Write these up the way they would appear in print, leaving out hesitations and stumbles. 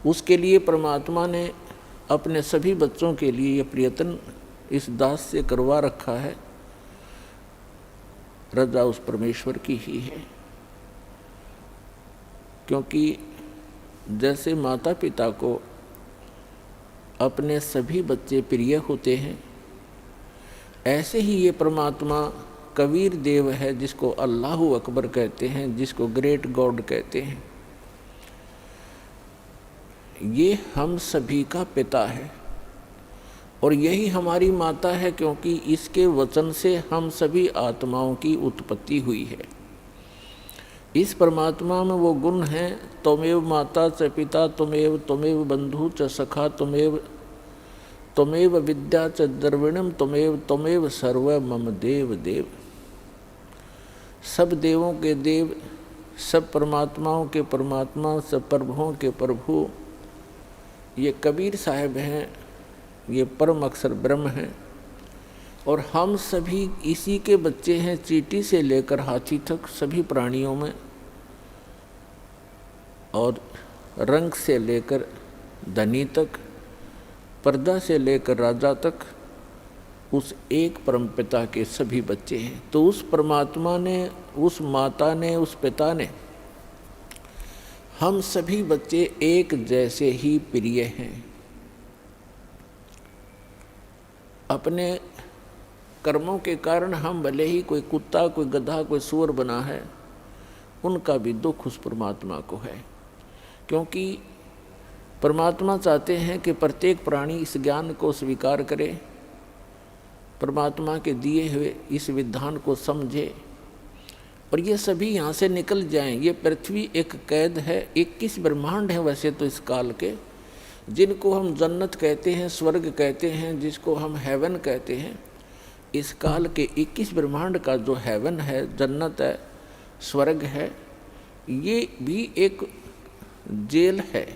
उसके लिए परमात्मा ने अपने सभी बच्चों के लिए ये प्रयत्न इस दास से करवा रखा है। रजा उस परमेश्वर की ही है, क्योंकि जैसे माता पिता को अपने सभी बच्चे प्रिय होते हैं, ऐसे ही ये परमात्मा कबीर देव है, जिसको अल्लाहु अकबर कहते हैं, जिसको ग्रेट गॉड कहते हैं। ये हम सभी का पिता है और यही हमारी माता है, क्योंकि इसके वचन से हम सभी आत्माओं की उत्पत्ति हुई है। इस परमात्मा में वो गुण हैं, त्वमेव माता च पिता त्वमेव बंधु च सखा त्वमेव विद्या च द्रविणम त्वमेव सर्व मम देव देव। सब देवों के देव, सब परमात्माओं के परमात्मा, सब प्रभुओं के प्रभु ये कबीर साहब हैं, ये परम अक्षर ब्रह्म हैं और हम सभी इसी के बच्चे हैं। चींटी से लेकर हाथी तक सभी प्राणियों में, और रंग से लेकर धनी तक, पर्दा से लेकर राजा तक, उस एक परम पिता के सभी बच्चे हैं। तो उस परमात्मा ने, उस माता ने, उस पिता ने हम सभी बच्चे एक जैसे ही प्रिय हैं। अपने कर्मों के कारण हम भले ही कोई कुत्ता, कोई गधा, कोई सूअर बना है, उनका भी दुख उस परमात्मा को है, क्योंकि परमात्मा चाहते हैं कि प्रत्येक प्राणी इस ज्ञान को स्वीकार करे, परमात्मा के दिए हुए इस विधान को समझे और ये सभी यहाँ से निकल जाएं। ये पृथ्वी एक कैद है, 21 ब्रह्मांड हैं वैसे तो इस काल के, जिनको हम जन्नत कहते हैं, स्वर्ग कहते हैं, जिसको हम हेवन कहते हैं। इस काल के 21 ब्रह्मांड का जो हेवन है, जन्नत है, स्वर्ग है, ये भी एक जेल है।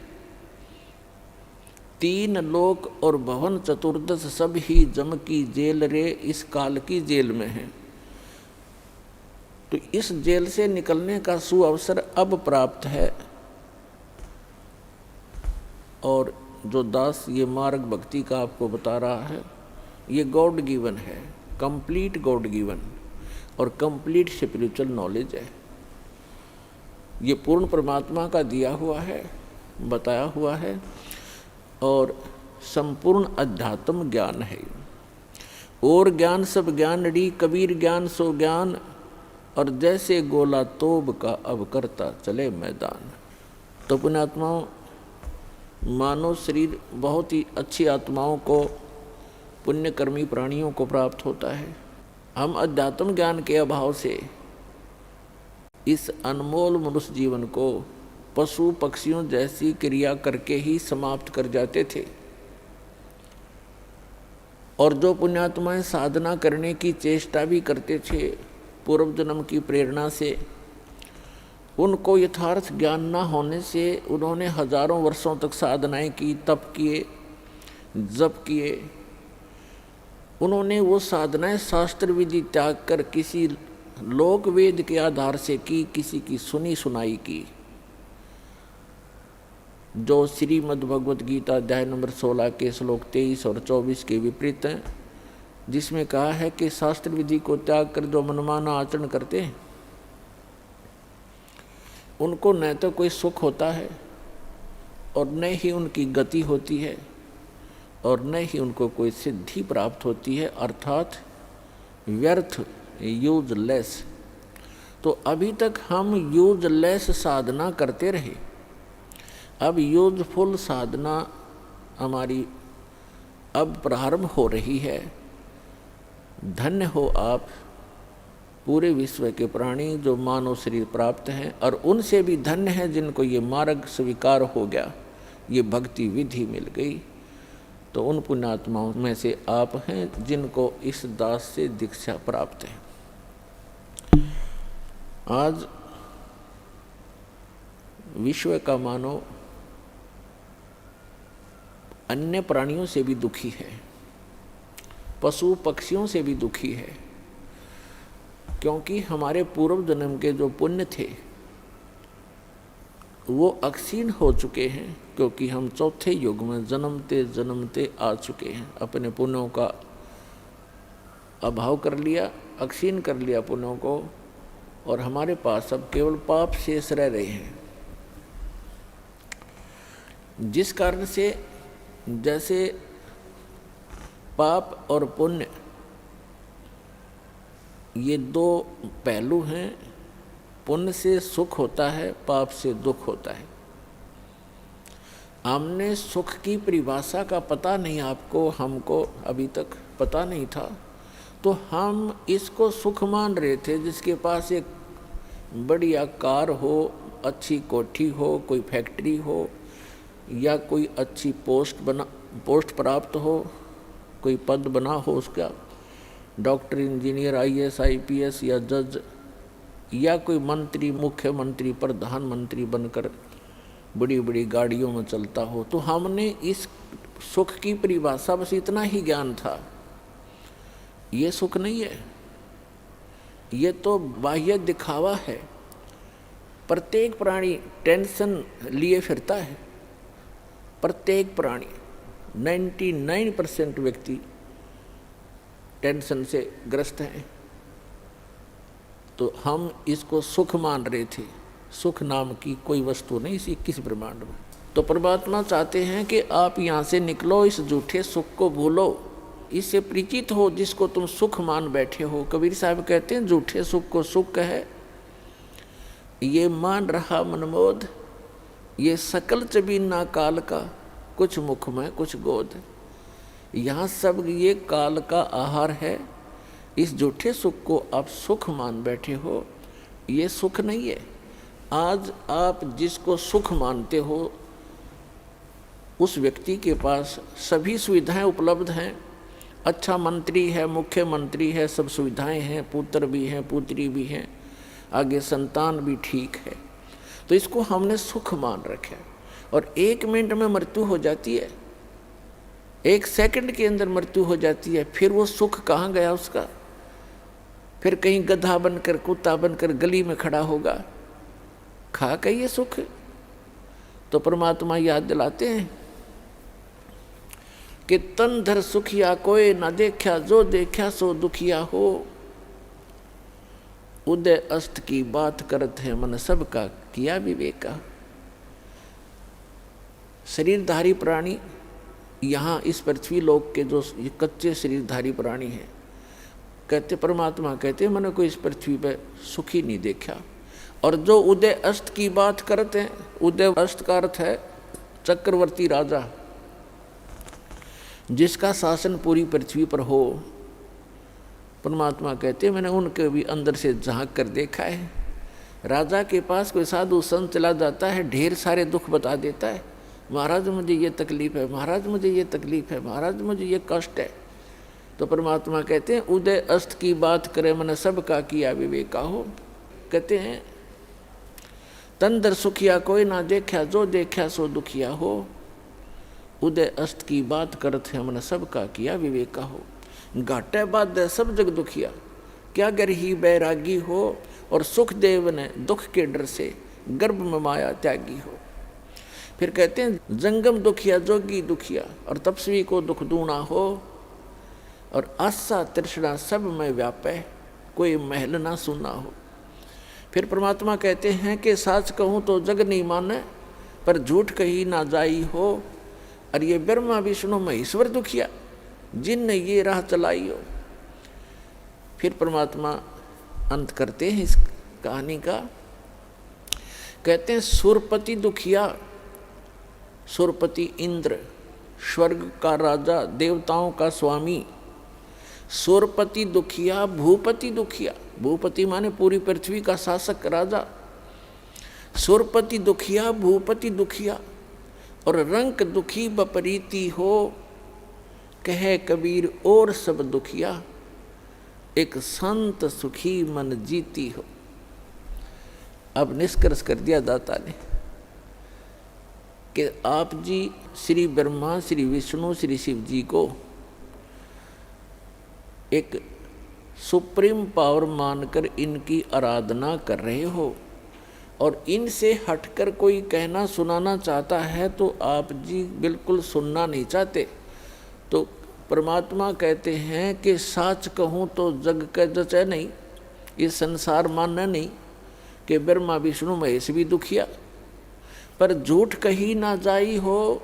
3 लोक और भवन चतुर्दश सब ही जम की जेल रे, इस काल की जेल में है। तो इस जेल से निकलने का सुअवसर अब प्राप्त है और जो दास ये मार्ग भक्ति का आपको बता रहा है, ये गॉड गिवन है, कंप्लीट गॉड गिवन और कंप्लीट स्पिरिचुअल नॉलेज है। ये पूर्ण परमात्मा का दिया हुआ है, बताया हुआ है और संपूर्ण अध्यात्म ज्ञान है। और ज्ञान सब ज्ञान री, कबीर ज्ञान सो ज्ञान, और जैसे गोला तोब का अब करता चले मैदान। तो पुण्यात्माओं, मानव शरीर बहुत ही अच्छी आत्माओं को, पुण्यकर्मी प्राणियों को प्राप्त होता है। हम अध्यात्म ज्ञान के अभाव से इस अनमोल मनुष्य जीवन को पशु पक्षियों जैसी क्रिया करके ही समाप्त कर जाते थे। और जो पुण्यात्माएं साधना करने की चेष्टा भी करते थे पूर्व जन्म की प्रेरणा से, उनको यथार्थ ज्ञान न होने से उन्होंने हजारों वर्षों तक साधनाएं की, तप किए, जप किए। उन्होंने वो साधनाएं शास्त्र विधि त्याग कर किसी लोक वेद के आधार से की, किसी की सुनी सुनाई की, जो श्रीमद् भगवत गीता अध्याय नंबर 16 के श्लोक 23 और 24 के विपरीत हैं, जिसमें कहा है कि शास्त्र विधि को त्याग कर जो मनमाना आचरण करते हैं, उनको न तो कोई सुख होता है और न ही उनकी गति होती है और न ही उनको कोई सिद्धि प्राप्त होती है, अर्थात व्यर्थ, यूजलेस। तो अभी तक हम यूजलेस साधना करते रहे, अब यूजफुल साधना हमारी अब प्रारंभ हो रही है। धन्य हो आप पूरे विश्व के प्राणी जो मानव शरीर प्राप्त हैं, और उनसे भी धन्य है जिनको ये मार्ग स्वीकार हो गया, ये भक्ति विधि मिल गई। तो उन पुण्यात्माओं में से आप हैं जिनको इस दास से दीक्षा प्राप्त है। आज विश्व का मानव अन्य प्राणियों से भी दुखी है, पशु पक्षियों से भी दुखी है, क्योंकि हमारे पूर्व जन्म के जो पुण्य थे वो अक्षीण हो चुके हैं, क्योंकि हम चौथे युग में जन्मते जन्मते आ चुके हैं। अपने पुण्यों का अभाव कर लिया, अक्षीण कर लिया पुण्यों को, और हमारे पास अब केवल पाप शेष रह रहे हैं। जिस कारण से जैसे पाप और पुण्य ये दो पहलू हैं, पुण्य से सुख होता है, पाप से दुख होता है। हमने सुख की परिभाषा का पता नहीं, आपको हमको अभी तक पता नहीं था, तो हम इसको सुख मान रहे थे। जिसके पास एक बढ़िया कार हो, अच्छी कोठी हो, कोई फैक्ट्री हो, या कोई अच्छी पोस्ट प्राप्त हो, कोई पद बना हो उसका, डॉक्टर, इंजीनियर, IAS, IPS या जज, या कोई मंत्री, मुख्यमंत्री, प्रधानमंत्री बनकर बड़ी बड़ी गाड़ियों में चलता हो, तो हमने इस सुख की परिभाषा बस इतना ही ज्ञान था। ये सुख नहीं है, ये तो बाह्य दिखावा है। प्रत्येक प्राणी टेंशन लिए फिरता है, प्रत्येक प्राणी, 99% व्यक्ति टेंशन से ग्रस्त हैं। तो हम इसको सुख मान रहे थे। सुख नाम की कोई वस्तु नहीं इसी किसी ब्रह्मांड में। तो परमात्मा चाहते हैं कि आप यहाँ से निकलो, इस झूठे सुख को भूलो, इससे परिचित हो जिसको तुम सुख मान बैठे हो। कबीर साहब कहते हैं झूठे सुख को सुख है, ये मान रहा मनमोद, ये सकल चबीना काल का, कुछ मुख में कुछ गोद। यहाँ सब ये काल का आहार है। इस झूठे सुख को आप सुख मान बैठे हो, ये सुख नहीं है। आज आप जिसको सुख मानते हो उस व्यक्ति के पास सभी सुविधाएं उपलब्ध हैं। अच्छा मंत्री है, मुख्यमंत्री है, सब सुविधाएं हैं, पुत्र भी हैं, पुत्री भी हैं, आगे संतान भी ठीक है। तो इसको हमने सुख मान रखा है। और 1 मिनट में मृत्यु हो जाती है, 1 सेकंड के अंदर मृत्यु हो जाती है। फिर वो सुख कहाँ गया उसका? फिर कहीं गधा बनकर, कुत्ता बनकर गली में खड़ा होगा, खा के ये सुख। तो परमात्मा याद दिलाते हैं कि तन धर सुखिया कोई न देखा, जो देखा सो दुखिया हो। उदय अस्त की बात करत है मन सबका किया विवेका। शरीरधारी प्राणी यहाँ इस पृथ्वी लोक के जो ये कच्चे शरीरधारी प्राणी हैं, कहते परमात्मा कहते मैंने कोई इस पृथ्वी पे सुखी नहीं देखा। और जो उदय अस्त की बात करते हैं, उदय अस्त का अर्थ है चक्रवर्ती राजा, जिसका शासन पूरी पृथ्वी पर हो। परमात्मा कहते हैं मैंने उनके भी अंदर से झांक कर देखा है। राजा के पास कोई साधु संत चला जाता है, ढेर सारे दुख बता देता है, महाराज मुझे ये तकलीफ है, महाराज मुझे ये तकलीफ है, महाराज मुझे ये कष्ट है। तो परमात्मा कहते हैं उदय अस्त की बात करे मन सबका किया विवेका हो। कहते हैं तंदर सुखिया कोई ना देखा, जो देखा सो दुखिया हो। उदय अस्त की बात करते हैं मन सबका किया विवेका हो। घाटे बाद सब जग दुखिया, क्या गरही बैरागी हो। और सुखदेव ने दुख के डर से गर्भ में माया त्यागी हो। फिर कहते हैं जंगम दुखिया जोगी दुखिया, और तपस्वी को दुख दूना हो। और आशा तृष्णा सब में व्यापे, कोई महल ना सुना हो। फिर परमात्मा कहते हैं कि साच कहूँ तो जग नहीं माने, पर झूठ कही ना जाई हो। और ये ब्रह्मा विष्णु महेश्वर दुखिया, जिनने ये राह चलाई हो। फिर परमात्मा अंत करते हैं इस कहानी का, कहते हैं सुरपति दुखिया। सुरपति इंद्र, स्वर्ग का राजा, देवताओं का स्वामी। सुरपति दुखिया, भूपति दुखिया। भूपति माने पूरी पृथ्वी का शासक राजा। सुरपति दुखिया, भूपति दुखिया। और रंक दुखी बपरीती हो, कहे कबीर और सब दुखिया। एक संत सुखी मन जीती हो। अब निष्कर्ष कर दिया दाता ने कि आप जी श्री ब्रह्मा, श्री विष्णु, श्री शिव जी को एक सुप्रीम पावर मानकर इनकी आराधना कर रहे हो। और इनसे हटकर कोई कहना सुनाना चाहता है तो आप जी बिल्कुल सुनना नहीं चाहते। तो परमात्मा कहते हैं कि साच कहूँ तो जग का जचे नहीं, ये संसार मानना नहीं कि ब्रह्मा विष्णु महेश भी दुखिया, पर झूठ कही ना जाई हो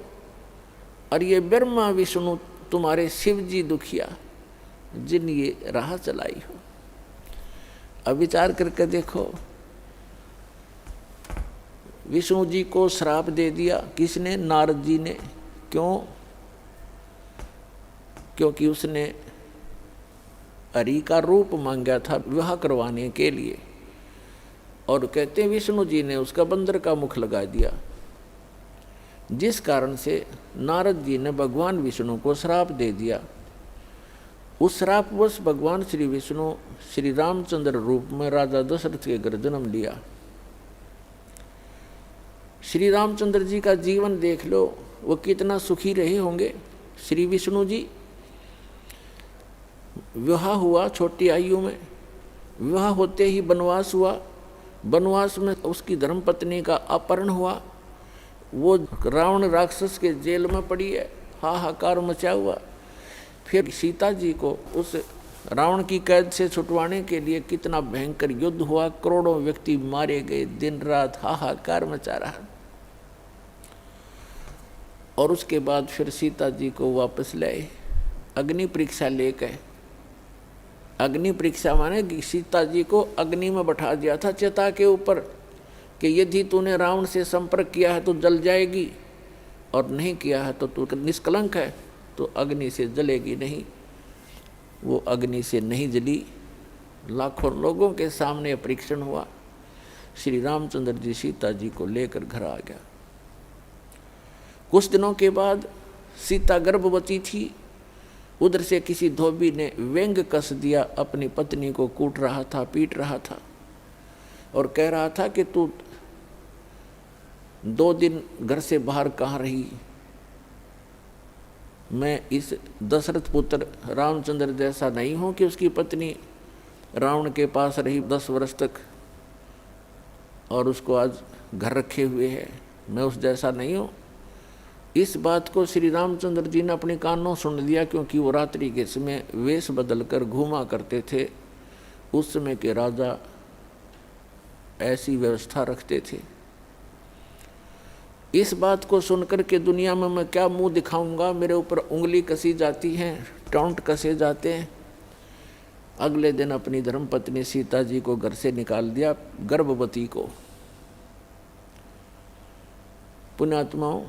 और ये ब्रह्मा विष्णु तुम्हारे शिव जी दुखिया जिन ये राह चलाई हो। अब विचार करके देखो, विष्णु जी को श्राप दे दिया किसने? नारद जी ने। क्यों? क्योंकि उसने हरि का रूप मांगा था विवाह करवाने के लिए, और कहते हैं विष्णु जी ने उसका बंदर का मुख लगा दिया, जिस कारण से नारद जी ने भगवान विष्णु को श्राप दे दिया। उस श्रापवश भगवान श्री विष्णु श्री रामचंद्र रूप में राजा दशरथ के घर जन्म लिया। श्री रामचंद्र जी का जीवन देख लो, वो कितना सुखी रहे होंगे। श्री विष्णु जी विवाह हुआ छोटी आयु में, विवाह होते ही वनवास हुआ, वनवास में उसकी धर्मपत्नी का अपहरण हुआ, वो रावण राक्षस के जेल में पड़ी है, हाहाकार मचा हुआ। फिर सीता जी को उस रावण की कैद से छुटवाने के लिए कितना भयंकर युद्ध हुआ, करोड़ों व्यक्ति मारे गए, दिन रात हाहाकार मचा रहा। और उसके बाद फिर सीता जी को वापस लाए, अग्नि परीक्षा लेकर। अग्नि परीक्षा माने कि सीता जी को अग्नि में बैठा दिया था चिता के ऊपर कि यदि तूने रावण से संपर्क किया है तो जल जाएगी, और नहीं किया है तो तू निष्कलंक है, तो अग्नि से जलेगी नहीं। वो अग्नि से नहीं जली, लाखों लोगों के सामने परीक्षण हुआ। श्री रामचंद्र जी सीता जी को लेकर घर आ गया। कुछ दिनों के बाद सीता गर्भवती थी, उधर से किसी धोबी ने व्यंग कस दिया, अपनी पत्नी को कूट रहा था, पीट रहा था और कह रहा था कि तू 2 दिन घर से बाहर कहाँ रही? मैं इस दशरथ पुत्र रामचंद्र जैसा नहीं हूँ कि उसकी पत्नी रावण के पास रही 10 वर्ष तक और उसको आज घर रखे हुए है, मैं उस जैसा नहीं हूँ। इस बात को श्री रामचंद्र जी ने अपने कानों सुन लिया, क्योंकि वो रात्रि के समय वेश बदलकर घूमा करते थे। उस समय के राजा ऐसी व्यवस्था रखते थे। इस बात को सुनकर के दुनिया में मैं क्या मुंह दिखाऊंगा, मेरे ऊपर उंगली कसी जाती है, टॉन्ट कसे जाते हैं। अगले दिन अपनी धर्मपत्नी सीता जी को घर से निकाल दिया, गर्भवती को। पुण्यात्माओं,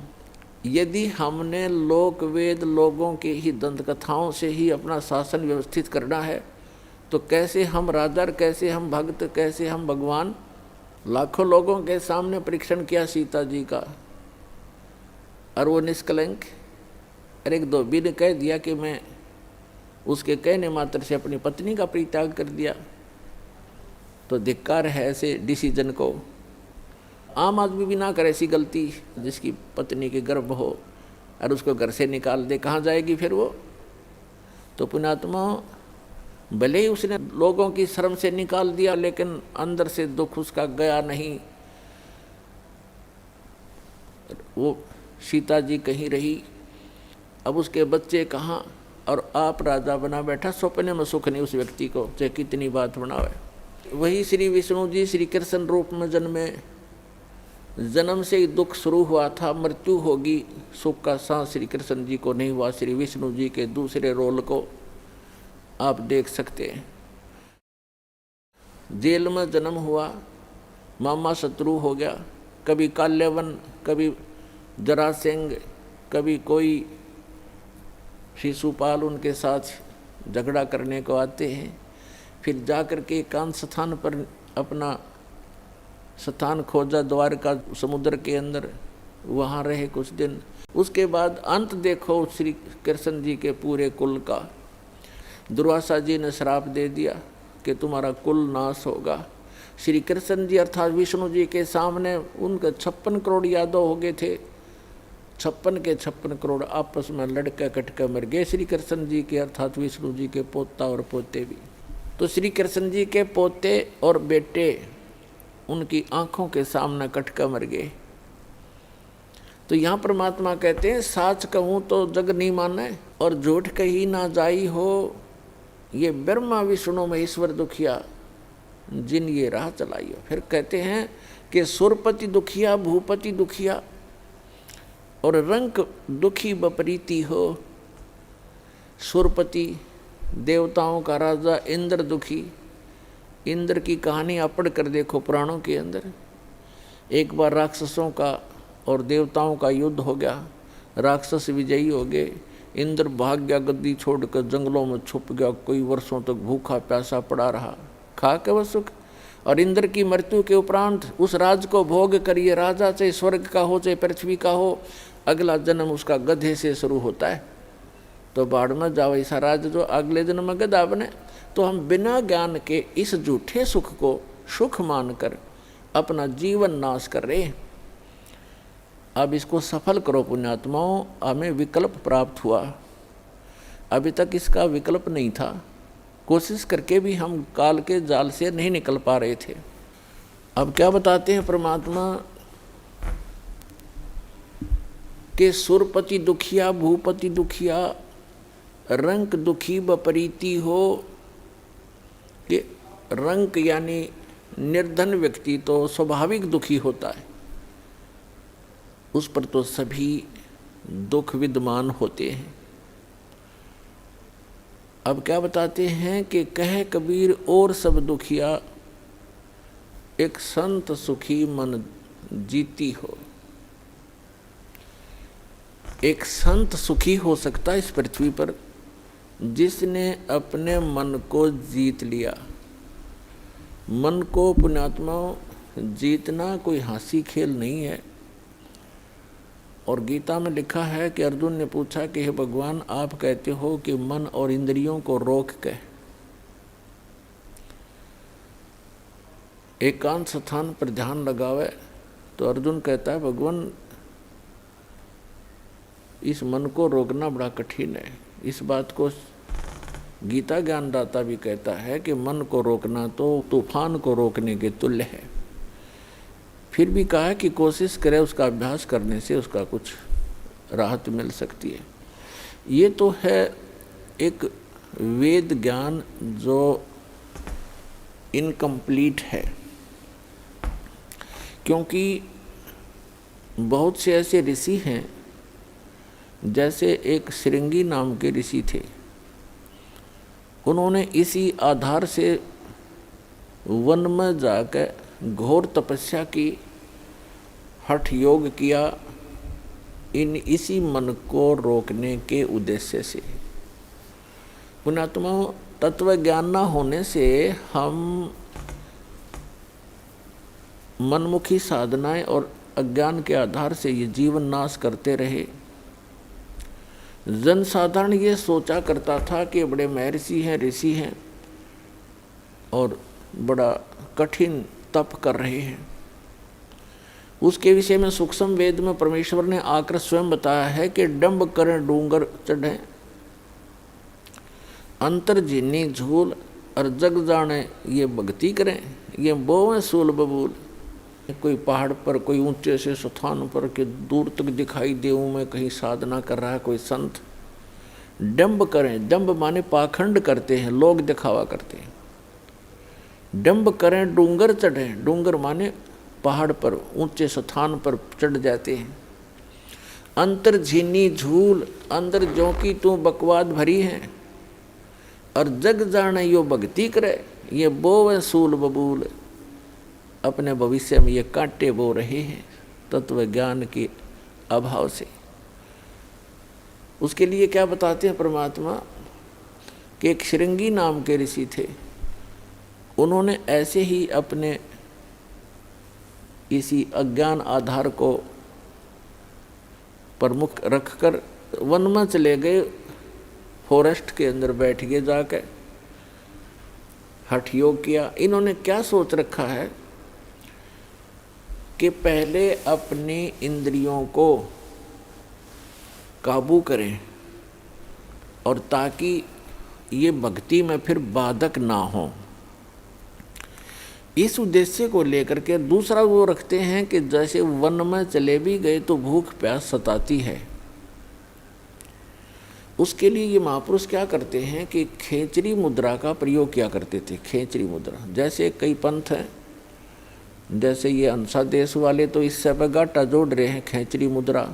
यदि हमने लोक वेद लोगों के ही दंत कथाओं से ही अपना शासन व्यवस्थित करना है तो कैसे हम राजा, कैसे हम भक्त, कैसे हम भगवान। लाखों लोगों के सामने परीक्षण किया सीता जी का और वो निष्कलंक। और एक धोबी ने कह दिया कि मैं उसके कहने मात्र से अपनी पत्नी का परित्याग कर दिया, तो धिक्कार है ऐसे डिसीजन को। आम आदमी भी ना करे ऐसी गलती, जिसकी पत्नी के गर्भ हो और उसको घर से निकाल दे, कहाँ जाएगी फिर वो? तो पुण्यात्मा, भले ही उसने लोगों की शर्म से निकाल दिया, लेकिन अंदर से दुख उसका गया नहीं। वो सीता जी कहीं रही, अब उसके बच्चे कहाँ, और आप राजा बना बैठा, सपने में सुख नहीं उस व्यक्ति को, चाहे कितनी बात बनावे। वही श्री विष्णु जी श्री कृष्ण रूप में जन्मे, जन्म से ही दुख शुरू हुआ था, मृत्यु होगी, सुख का सांस श्री कृष्ण जी को नहीं हुआ। श्री विष्णु जी के दूसरे रोल को आप देख सकते हैं। जेल में जन्म हुआ, मामा शत्रु हो गया, कभी काल्यवन, कभी जरासेंग, कभी कोई शिशुपाल उनके साथ झगड़ा करने को आते हैं। फिर जाकर के एकांत स्थान पर अपना स्थान खोजा, द्वारका समुद्र के अंदर, वहाँ रहे कुछ दिन। उसके बाद अंत देखो श्री कृष्ण जी के पूरे कुल का। दुर्वासा जी ने श्राप दे दिया कि तुम्हारा कुल नाश होगा। श्री कृष्ण जी अर्थात विष्णु जी के सामने उनके 56 करोड़ यादव हो गए थे। 56 के 56 करोड़ आपस में लड़के कटके मर गए श्री कृष्ण जी के अर्थात विष्णु जी के पोता और पोते भी। तो श्री कृष्ण जी के पोते और बेटे उनकी आंखों के सामने कटका मर गए। तो यहाँ परमात्मा कहते हैं साच कहूँ तो जग नहीं माने और झूठ कही ना जाई हो, ये ब्रह्मा विष्णु महेश्वर दुखिया जिन ये राह चलाई हो। फिर कहते हैं कि सुरपति दुखिया भूपति दुखिया और रंक दुखी बपरीती हो। सुरपति देवताओं का राजा इंद्र दुखी। इंद्र की कहानी आप पढ़ कर देखो पुराणों के अंदर। एक बार राक्षसों का और देवताओं का युद्ध हो गया, राक्षस विजयी हो गए, इंद्र भाग गया, गद्दी छोड़कर जंगलों में छुप गया, कोई वर्षों तक भूखा प्यासा पड़ा रहा, खा के वह सुख। और इंद्र की मृत्यु के उपरांत उस राज को भोग करिए, राजा चाहे स्वर्ग का हो चाहे पृथ्वी का हो, अगला जन्म उसका गधे से शुरू होता है। तो बाढ़ में जाओ ऐसा राज जो अगले जन्म में गधा बने। तो हम बिना ज्ञान के इस झूठे सुख को सुख मानकर अपना जीवन नाश कर रहे हैं। अब इसको सफल करो पुण्यात्माओं। हमें विकल्प प्राप्त हुआ, अभी तक इसका विकल्प नहीं था। कोशिश करके भी हम काल के जाल से नहीं निकल पा रहे थे। अब क्या बताते हैं परमात्मा के सुरपति दुखिया भूपति दुखिया रंक दुखी बपरीती हो। कि रंक यानी निर्धन व्यक्ति तो स्वाभाविक दुखी होता है, उस पर तो सभी दुख विद्यमान होते हैं। अब क्या बताते हैं कि कहे कबीर और सब दुखिया एक संत सुखी मन जीती हो। एक संत सुखी हो सकता है इस पृथ्वी पर जिसने अपने मन को जीत लिया। मन को पुण्यात्माओं जीतना कोई हंसी खेल नहीं है। और गीता में लिखा है कि अर्जुन ने पूछा कि हे भगवान, आप कहते हो कि मन और इंद्रियों को रोक के एकांत स्थान पर ध्यान लगावे। तो अर्जुन कहता है भगवान, इस मन को रोकना बड़ा कठिन है। इस बात को गीता ज्ञानदाता भी कहता है कि मन को रोकना तो तूफान को रोकने के तुल्य है। फिर भी कहा है कि कोशिश करे, उसका अभ्यास करने से उसका कुछ राहत मिल सकती है। ये तो है एक वेद ज्ञान जो इनकम्प्लीट है, क्योंकि बहुत से ऐसे ऋषि हैं, जैसे एक श्रृंगी नाम के ऋषि थे। उन्होंने इसी आधार से वन में जाकर घोर तपस्या की, हठ योग किया, इसी मन को रोकने के उद्देश्य से। पुण्यात्मा, तत्व ज्ञान न होने से हम मनमुखी साधनाएं और अज्ञान के आधार से ये जीवन नाश करते रहे। जनसाधारण ये सोचा करता था कि बड़े महर्षि हैं, ऋषि हैं और बड़ा कठिन तप कर रहे हैं। उसके विषय में सूक्ष्म वेद में परमेश्वर ने आकर स्वयं बताया है कि डंब करें डूंगर चढ़ें, अंतर जीनी झूल और जग जाने ये भक्ति करें, ये बोवें सूल बबूल। कोई पहाड़ पर, कोई ऊंचे से स्थान पर के दूर तक दिखाई देऊँ मैं कहीं साधना कर रहा है कोई संत। डंब करें, डंब माने पाखंड करते हैं, लोग दिखावा करते हैं। डंब करें डूंगर चढ़ें, डूंगर माने पहाड़ पर ऊंचे स्थान पर चढ़ जाते हैं। अंतर झीनी झूल, अंदर जो की तू बकवाद भरी है, और जग जाने यो भक्ति करे, ये बोवे सूल बबूल। अपने भविष्य में ये कांटे बो रहे हैं तत्व ज्ञान के अभाव से। उसके लिए क्या बताते हैं परमात्मा कि एक श्रृंगी नाम के ऋषि थे। उन्होंने ऐसे ही अपने इसी अज्ञान आधार को प्रमुख रखकर वन में चले गए, फॉरेस्ट के अंदर बैठ गए, जाकर हठ योग किया। इन्होंने क्या सोच रखा है कि पहले अपनी इंद्रियों को काबू करें, और ताकि ये भक्ति में फिर बाधक ना हो। इस उद्देश्य को लेकर के दूसरा वो रखते हैं कि जैसे वन में चले भी गए तो भूख प्यास सताती है। उसके लिए ये महापुरुष क्या करते हैं कि खेचरी मुद्रा का प्रयोग किया करते थे। खेचरी मुद्रा, जैसे कई पंथ हैं, जैसे ये अंसा देश वाले तो इससे बगाटा जोड़ रहे हैं। खेचरी मुद्रा,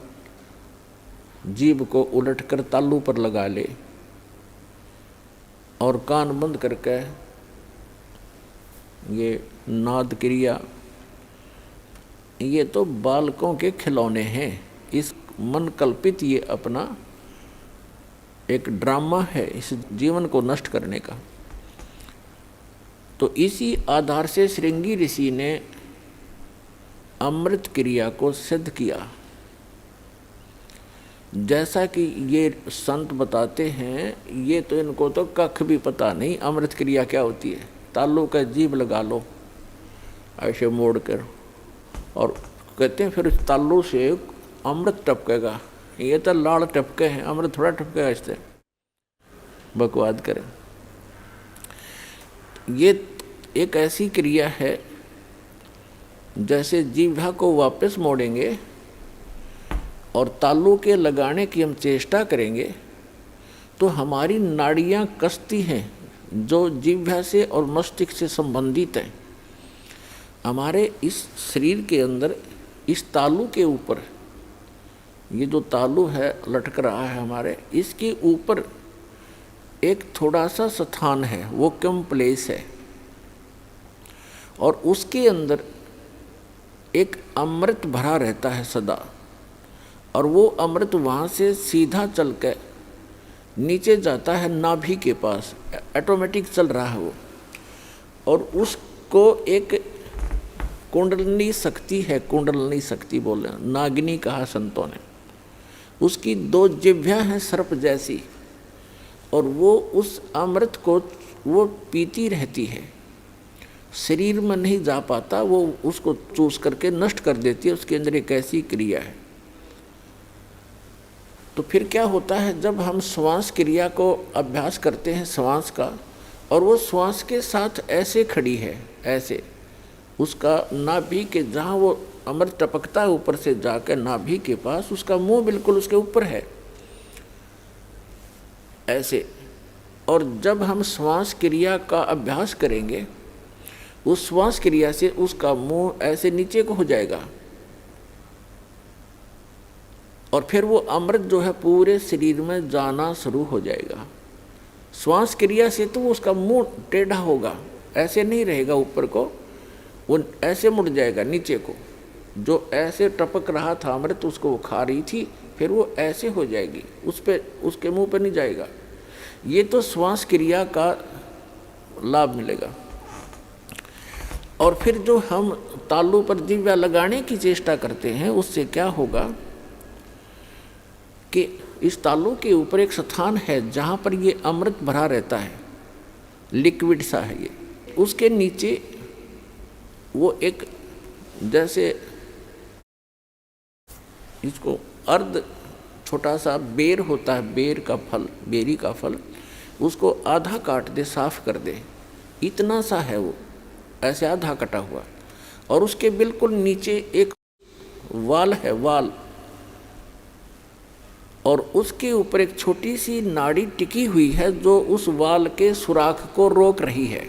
जीभ को उलट कर तालू पर लगा ले और कान बंद करके ये नाद क्रिया, ये तो बालकों के खिलौने हैं। इस मन कल्पित ये अपना एक ड्रामा है इस जीवन को नष्ट करने का। तो इसी आधार से श्रृंगी ऋषि ने अमृत क्रिया को सिद्ध किया। जैसा कि ये संत बताते हैं, ये तो इनको तो कख भी पता नहीं अमृत क्रिया क्या होती है। तालू का जीभ लगा लो ऐसे मोड़ कर, और कहते हैं फिर तालू से अमृत टपकेगा। ये तो लाड़ टपके हैं, अमृत थोड़ा टपकेगा इससे, बकवाद करें। ये एक ऐसी क्रिया है जैसे जीभा को वापस मोड़ेंगे और तालू के लगाने की हम चेष्टा करेंगे तो हमारी नाड़ियाँ कसती हैं जो जीभा से और मस्तिष्क से संबंधित हैं। हमारे इस शरीर के अंदर इस तालू के ऊपर, ये जो तालू है लटक रहा है हमारे, इसके ऊपर एक थोड़ा सा स्थान है, वो कम प्लेस है, और उसके अंदर एक अमृत भरा रहता है सदा। और वो अमृत वहाँ से सीधा चल के नीचे जाता है नाभि के पास, ऑटोमेटिक चल रहा है वो। और उसको एक कुंडलनी शक्ति है, कुंडलनी शक्ति बोले, नागिनी कहा संतों ने। उसकी 2 जिह्वा हैं सर्प जैसी, और वो उस अमृत को वो पीती रहती है, शरीर में नहीं जा पाता, वो उसको चूस करके नष्ट कर देती है। उसके अंदर एक ऐसी क्रिया है। तो फिर क्या होता है, जब हम श्वास क्रिया को अभ्यास करते हैं श्वास का, और वो श्वास के साथ ऐसे खड़ी है, ऐसे उसका नाभि के जहाँ वो अमृत टपकता है ऊपर से जाकर नाभि के पास, उसका मुंह बिल्कुल उसके ऊपर है ऐसे। और जब हम श्वास क्रिया का अभ्यास करेंगे, उस श्वास क्रिया से उसका मुंह ऐसे नीचे को हो जाएगा, और फिर वो अमृत जो है पूरे शरीर में जाना शुरू हो जाएगा। श्वास क्रिया से तो उसका मुंह टेढ़ा होगा, ऐसे नहीं रहेगा ऊपर को, वो ऐसे मुड़ जाएगा नीचे को। जो ऐसे टपक रहा था अमृत, उसको वो खा रही थी, फिर वो ऐसे हो जाएगी, उस पे उसके मुंह पे नहीं जाएगा। ये तो श्वास क्रिया का लाभ मिलेगा। और फिर जो हम तालू पर जिह्वा लगाने की चेष्टा करते हैं, उससे क्या होगा कि इस तालू के ऊपर एक स्थान है जहाँ पर ये अमृत भरा रहता है, लिक्विड सा है ये। उसके नीचे वो एक जैसे इसको अर्ध छोटा सा बेर होता है, बेर का फल, बेरी का फल, उसको आधा काट दे, साफ कर दे, इतना सा है वो, ऐसे आधा कटा हुआ। और उसके बिल्कुल नीचे एक वाल है, वाल, और उसके ऊपर एक छोटी सी नाड़ी टिकी हुई है जो उस वाल के सुराख को रोक रही है।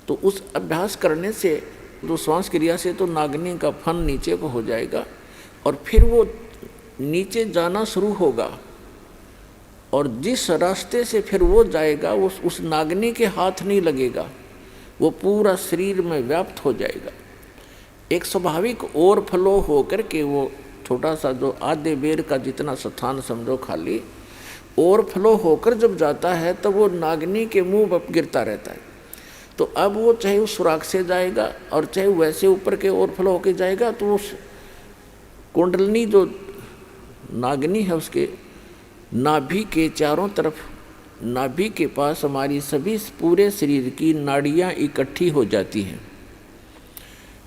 तो उस अभ्यास करने से, जो श्वास क्रिया से, तो नागिनी का फन नीचे को हो जाएगा, और फिर वो नीचे जाना शुरू होगा, और जिस रास्ते से फिर वो जाएगा वो उस नागिनी के हाथ नहीं लगेगा, वो पूरा शरीर में व्याप्त हो जाएगा। एक स्वाभाविक ओवरफ्लो होकर के वो छोटा सा जो आधे बेर का जितना स्थान समझो खाली, ओवरफ्लो होकर जब जाता है तो वो नागिनी के मुंह पर गिरता रहता है। तो अब वो चाहे उस सुराख से जाएगा और चाहे वैसे ऊपर के ओवरफ्लो होकर जाएगा, तो उस कुंडलनी जो नागिनी है उसके नाभि के चारों तरफ, नाभि के पास हमारी सभी पूरे शरीर की नाड़ियाँ इकट्ठी हो जाती हैं।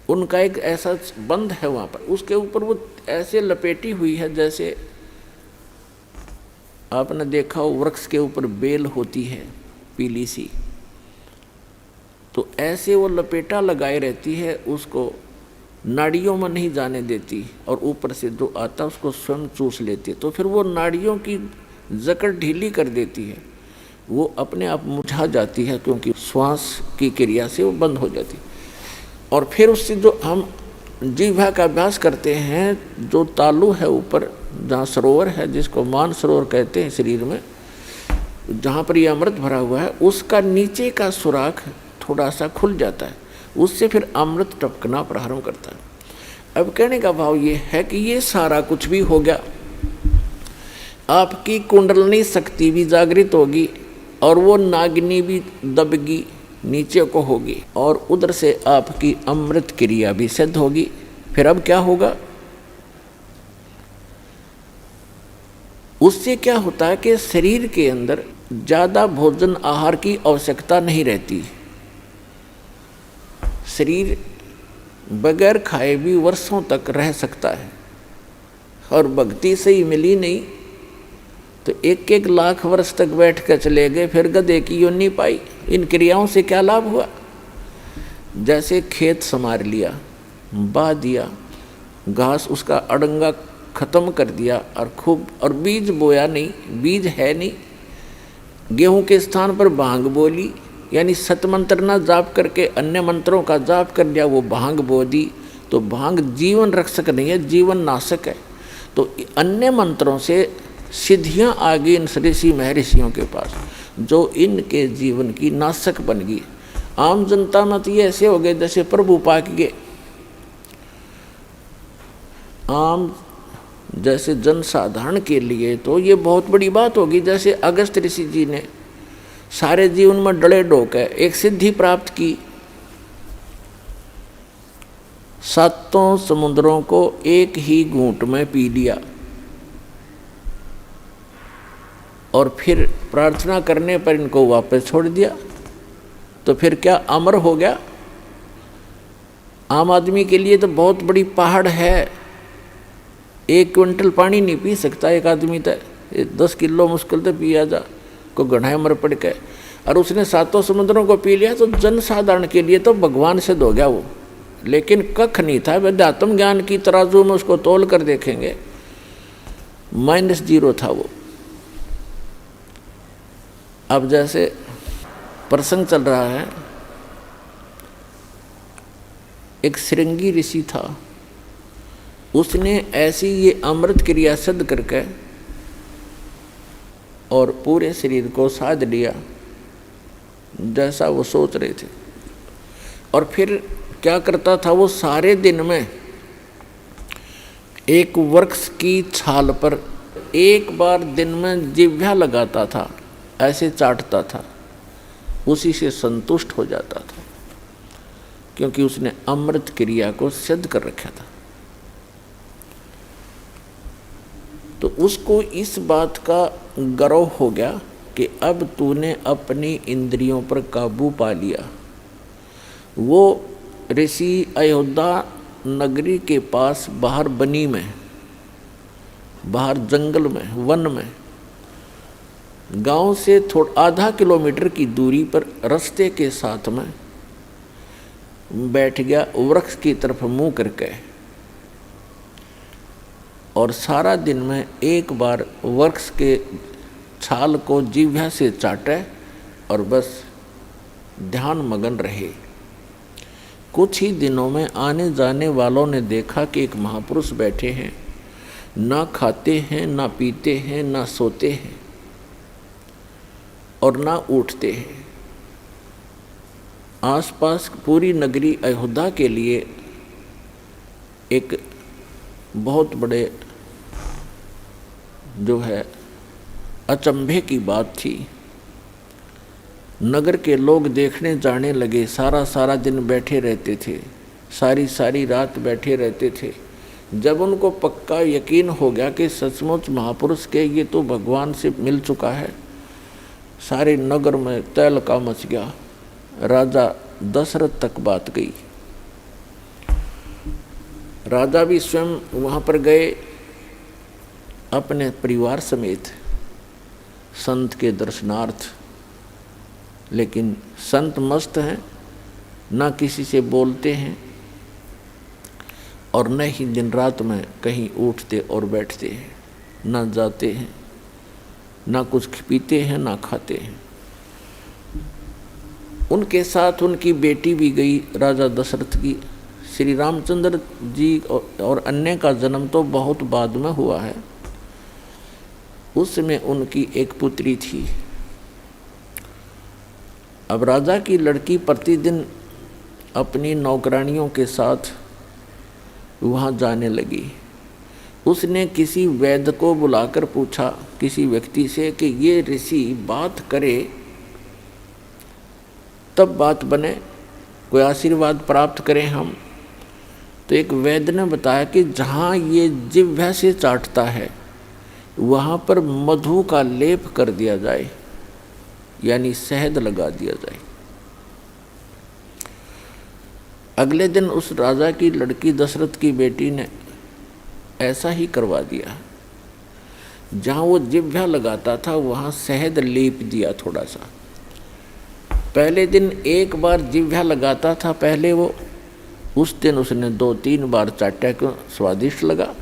उनका एक ऐसा बंध है वहाँ पर, उसके ऊपर वो ऐसे लपेटी हुई है जैसे आपने देखा हो वृक्ष के ऊपर बेल होती है, पीली सी। तो ऐसे वो लपेटा लगाए रहती है, उसको नाड़ियों में नहीं जाने देती और ऊपर से जो आता उसको स्वयं चूस लेती है। तो फिर वो नाड़ियों की जकड़ ढीली कर देती है, वो अपने आप मुरझा जाती है, क्योंकि श्वास की क्रिया से वो बंद हो जाती है। और फिर उससे जो हम जिह्वा का अभ्यास करते हैं, जो तालु है ऊपर जहाँ सरोवर है, जिसको मान सरोवर कहते हैं शरीर में, जहाँ पर ये अमृत भरा हुआ है, उसका नीचे का सुराख थोड़ा सा खुल जाता है, उससे फिर अमृत टपकना प्रारंभ करता है। अब कहने का भाव ये है कि ये सारा कुछ भी हो गया, आपकी कुंडलनी शक्ति भी जागृत होगी और वो नागिनी भी दबगी नीचे को होगी, और उधर से आपकी अमृत क्रिया भी सिद्ध होगी। फिर अब क्या होगा, उससे क्या होता है कि शरीर के अंदर ज़्यादा भोजन आहार की आवश्यकता नहीं रहती। शरीर बगैर खाए भी वर्षों तक रह सकता है, और भक्ति से ही मिली नहीं तो 1-1 लाख वर्ष तक बैठ कर चले गए, फिर गधे की योनि पाई। इन क्रियाओं से क्या लाभ हुआ? जैसे खेत संवार लिया, बा दिया, घास उसका अड़ंगा खत्म कर दिया, और खूब, और बीज बोया नहीं, बीज है नहीं, गेहूं के स्थान पर भांग बोली, यानी सतमंत्र ना जाप करके अन्य मंत्रों का जाप कर लिया, वो भांग बो दी। तो भांग जीवन रक्षक नहीं है, जीवन नाशक है। तो अन्य मंत्रों से सिद्धियां आ गई इन ऋषि महर्षियों के पास, जो इनके जीवन की नाशक बन गई। आम जनता में तो ये ऐसे हो गए जैसे प्रभु पाक गए। आम जैसे जनसाधारण के लिए तो ये बहुत बड़ी बात होगी। जैसे अगस्त ऋषि जी ने सारे जीवन में डले डोके एक सिद्धि प्राप्त की, 7 समुद्रों को एक ही घूंट में पी लिया, और फिर प्रार्थना करने पर इनको वापस छोड़ दिया। तो फिर क्या अमर हो गया? आम आदमी के लिए तो बहुत बड़ी पहाड़ है, 1 क्विंटल पानी नहीं पी सकता एक आदमी, तक 10 किलो मुश्किल से पिया जा को घना मर पड़ के, और उसने 7 समुद्रों को पी लिया। तो जनसाधारण के लिए तो भगवान सिद्ध हो गया वो, लेकिन कख नहीं था। वेदात्म ज्ञान की तराजू में उसको तोल कर देखेंगे, -0 था वो। अब जैसे प्रसंग चल रहा है, एक श्रृंगी ऋषि था, उसने ऐसी ये अमृत क्रिया सिद्ध करके और पूरे शरीर को साध लिया जैसा वो सोच रहे थे। और फिर क्या करता था वो, सारे दिन में एक वृक्ष की छाल पर एक बार दिन में जिह्वा लगाता था, ऐसे चाटता था, उसी से संतुष्ट हो जाता था, क्योंकि उसने अमृत क्रिया को सिद्ध कर रखा था। तो उसको इस बात का गर्व हो गया कि अब तूने अपनी इंद्रियों पर काबू पा लिया। वो ऋषि अयोध्या नगरी के पास बाहर बनी में, बाहर जंगल में, वन में, गांव से थोड़ा आधा किलोमीटर की दूरी पर रास्ते के साथ में बैठ गया, वृक्ष की तरफ मुंह करके, और सारा दिन में एक बार वृक्ष के छाल को जिह्वा से चाटे और बस ध्यान मगन रहे। कुछ ही दिनों में आने जाने वालों ने देखा कि एक महापुरुष बैठे हैं, ना खाते हैं, ना पीते हैं, ना सोते हैं और ना उठते हैं। आसपास पूरी नगरी अयोध्या के लिए एक बहुत बड़े जो है अचंभे की बात थी। नगर के लोग देखने जाने लगे, सारा दिन बैठे रहते थे, सारी रात बैठे रहते थे। जब उनको पक्का यकीन हो गया कि सचमुच महापुरुष के ये तो भगवान से मिल चुका है, सारे नगर में तहलका मच गया। राजा दशरथ तक बात गई। राजा भी स्वयं वहाँ पर गए अपने परिवार समेत संत के दर्शनार्थ। लेकिन संत मस्त हैं, ना किसी से बोलते हैं और न ही दिन रात में कहीं उठते और बैठते हैं, ना जाते हैं, ना कुछ पीते हैं, ना खाते हैं। उनके साथ उनकी बेटी भी गई राजा दशरथ की। श्री रामचंद्र जी और अन्य का जन्म तो बहुत बाद में हुआ है। उसमें उनकी एक पुत्री थी। अब राजा की लड़की प्रतिदिन अपनी नौकरानियों के साथ वहाँ जाने लगी। उसने किसी वैद्य को बुलाकर पूछा किसी व्यक्ति से कि ये ऋषि बात करे तब बात बने, कोई आशीर्वाद प्राप्त करें हम। तो एक वैद्य ने बताया कि जहाँ ये जिह्वा से चाटता है वहाँ पर मधु का लेप कर दिया जाए, यानी शहद लगा दिया जाए। अगले दिन उस राजा की लड़की दशरथ की बेटी ने ऐसा ही करवा दिया। जहाँ वो जिह्वा लगाता था वहाँ शहद लेप दिया थोड़ा सा। पहले दिन एक बार जिह्वा लगाता था, पहले वो उस दिन उसने 2-3 बार चाटा क्यों स्वादिष्ट लगा।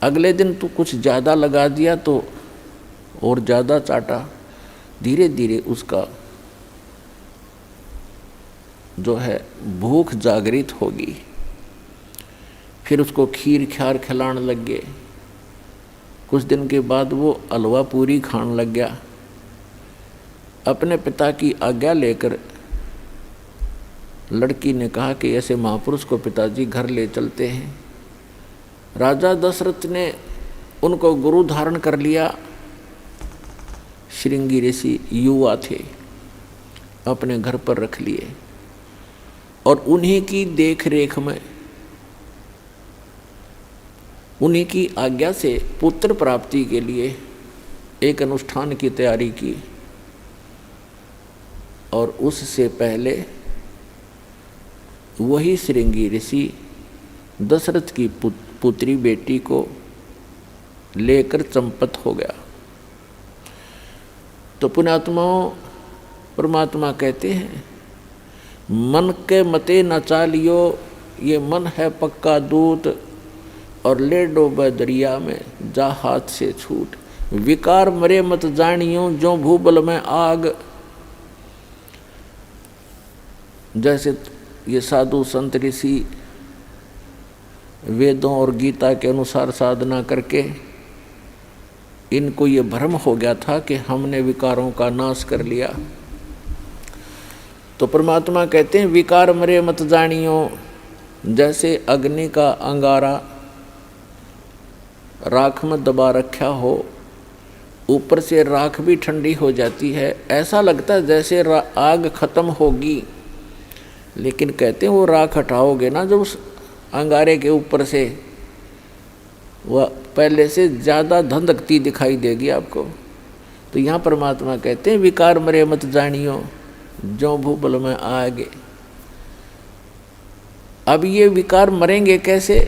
अगले दिन तो कुछ ज़्यादा लगा दिया तो और ज़्यादा चाटा। धीरे धीरे उसका जो है भूख जागृत होगी। फिर उसको खीर ख्यार खिलाने लग गए। कुछ दिन के बाद वो हलवा पूरी खाने लग गया। अपने पिता की आज्ञा लेकर लड़की ने कहा कि ऐसे महापुरुष को पिताजी घर ले चलते हैं। राजा दशरथ ने उनको गुरु धारण कर लिया। श्रृंगी ऋषि युवा थे, अपने घर पर रख लिए और उन्हीं की देख रेख में, उन्हीं की आज्ञा से पुत्र प्राप्ति के लिए एक अनुष्ठान की तैयारी की। और उससे पहले वही श्रृंगी ऋषि दशरथ की पुत्री बेटी को लेकर चंपत हो गया। तो पुण्यात्माओं, परमात्मा कहते हैं मन के मते न चालियो, ये मन है पक्का दूत और ले डोबे दरिया में जा हाथ से छूट। विकार मरे मत जानियो जो भूबल में आग। जैसे ये साधु संत ऋषि वेदों और गीता के अनुसार साधना करके इनको ये भ्रम हो गया था कि हमने विकारों का नाश कर लिया। तो परमात्मा कहते हैं विकार मरे मत जानियो। जैसे अग्नि का अंगारा राख में दबा रखा हो, ऊपर से राख भी ठंडी हो जाती है, ऐसा लगता है जैसे आग खत्म होगी, लेकिन कहते हैं वो राख हटाओगे ना जब उस अंगारे के ऊपर से, वह पहले से ज़्यादा धधकती दिखाई देगी आपको। तो यहाँ परमात्मा कहते हैं विकार मरे मत जानियो जो भूबल में आगे। अब ये विकार मरेंगे कैसे?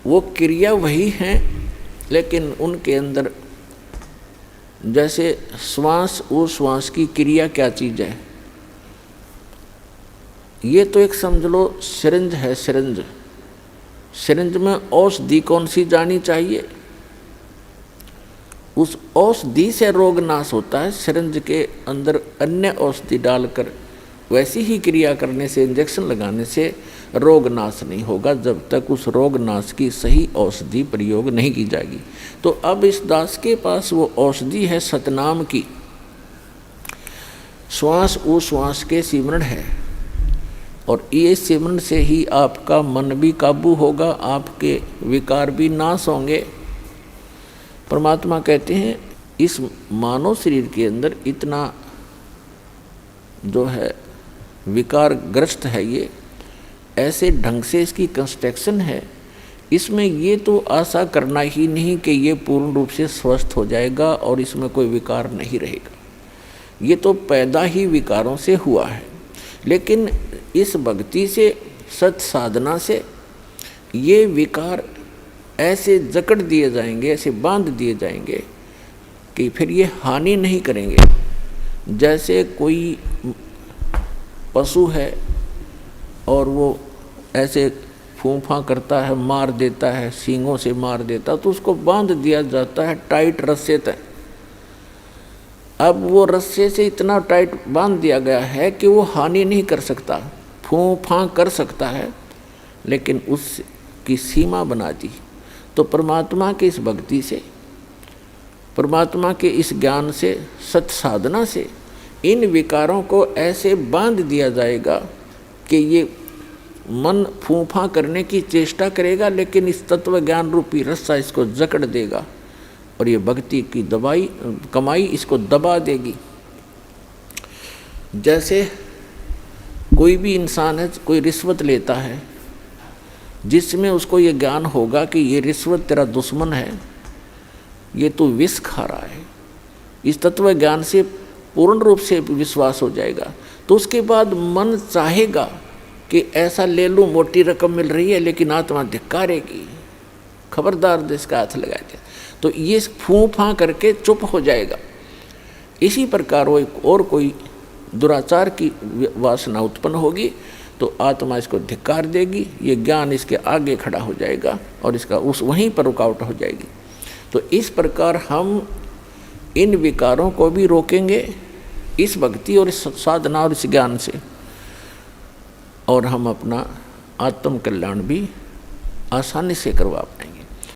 वो क्रिया वही हैं, लेकिन उनके अंदर जैसे श्वास, वो श्वास की क्रिया क्या चीज़ है? ये तो एक समझ लो सिरिंज है। सिरिंज, सिरिंज में औषधि कौन सी जानी चाहिए? उस औषधि से रोग नाश होता है। सिरिंज के अंदर अन्य औषधि डालकर वैसी ही क्रिया करने से, इंजेक्शन लगाने से रोग नाश नहीं होगा जब तक उस रोग नाश की सही औषधि प्रयोग नहीं की जाएगी। तो अब इस दास के पास वो औषधि है सतनाम की। श्वास उश्वास के सिमरण है और ये सिमरण से ही आपका मन भी काबू होगा, आपके विकार भी नाश होंगे। परमात्मा कहते हैं इस मानव शरीर के अंदर इतना जो है विकार ग्रस्त है, ये ऐसे ढंग से इसकी कंस्ट्रक्शन है, इसमें ये तो आशा करना ही नहीं कि ये पूर्ण रूप से स्वस्थ हो जाएगा और इसमें कोई विकार नहीं रहेगा। ये तो पैदा ही विकारों से हुआ है। लेकिन इस भक्ति से, सत साधना से ये विकार ऐसे जकड़ दिए जाएंगे, ऐसे बांध दिए जाएंगे कि फिर ये हानि नहीं करेंगे। जैसे कोई पशु है और वो ऐसे फूंफा करता है, मार देता है, सींगों से मार देता है, तो उसको बांध दिया जाता है टाइट रस्से तक। अब वो रस्से से इतना टाइट बांध दिया गया है कि वो हानि नहीं कर सकता, फूंफा कर सकता है, लेकिन उसकी सीमा बना दी। तो परमात्मा की इस भक्ति से, परमात्मा के इस ज्ञान से, सत साधना से इन विकारों को ऐसे बांध दिया जाएगा कि ये मन फूंफा करने की चेष्टा करेगा, लेकिन इस तत्व ज्ञान रूपी रस्सा इसको जकड़ देगा और ये भक्ति की कमाई इसको दबा देगी। जैसे कोई भी इंसान है, कोई रिश्वत लेता है, जिसमें उसको ये ज्ञान होगा कि ये रिश्वत तेरा दुश्मन है, ये तू विष खा रहा है, इस तत्व ज्ञान से पूर्ण रूप से विश्वास हो जाएगा, तो उसके बाद मन चाहेगा कि ऐसा ले लूँ, मोटी रकम मिल रही है, लेकिन आत्मा धिक्कारेगी, खबरदार इसका हाथ लगा दिया, तो ये फूंफा करके चुप हो जाएगा। इसी प्रकार वो और कोई दुराचार की वासना उत्पन्न होगी तो आत्मा इसको धिक्कार देगी, ये ज्ञान इसके आगे खड़ा हो जाएगा और इसका उस वहीं पर रुकावट हो जाएगी। तो इस प्रकार हम इन विकारों को भी रोकेंगे इस भक्ति और इस साधना और इस ज्ञान से, और हम अपना आत्म कल्याण भी आसानी से करवा पाएंगे।